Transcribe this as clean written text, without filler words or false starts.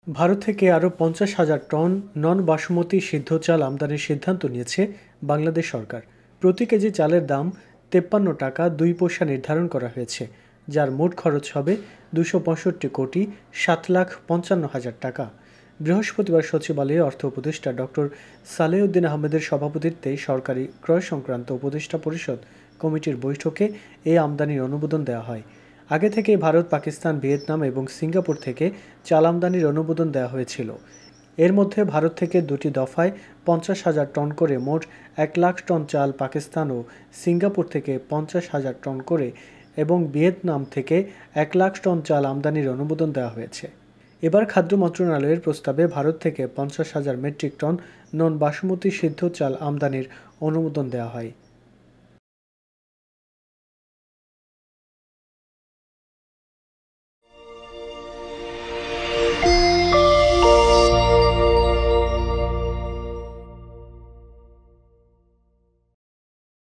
ভারত থেকে আরও 50,000 টন নন বাসমতি সিদ্ধ চাল আমদানির সিদ্ধান্ত নিয়েছে বাংলাদেশ সরকার। প্রতি কেজি চালের দাম 53 টাকা 2 পয়সা নির্ধারণ করা হয়েছে, যার মোট খরচ হবে 265,7,55,000 টাকা। বৃহস্পতিবার সচিবালয়ে অর্থ উপদেষ্টা ডক্টর সালেউদ্দিন আহমেদের সভাপতিত্বে সরকারি ক্রয় সংক্রান্ত উপদেষ্টা পরিষদ কমিটির বৈঠকে এই আমদানির অনুমোদন দেওয়া হয়। আগে থেকে ভারত, পাকিস্তান, ভিয়েতনাম এবং সিঙ্গাপুর থেকে চাল আমদানির অনুমোদন দেওয়া হয়েছিল। এর মধ্যে ভারত থেকে দুটি দফায় 50,000 টন করে মোট 1 লাখ টন চাল পাকিস্তান ও সিঙ্গাপুর থেকে 50,000 টন করে এবং ভিয়েতনাম থেকে 1 লাখ টন চাল আমদানির অনুমোদন দেওয়া হয়েছে। এবার খাদ্য মন্ত্রণালয়ের প্রস্তাবে ভারত থেকে 50,000 মেট্রিক টন নন বাসমতি সিদ্ধ চাল আমদানির অনুমোদন দেওয়া হয়।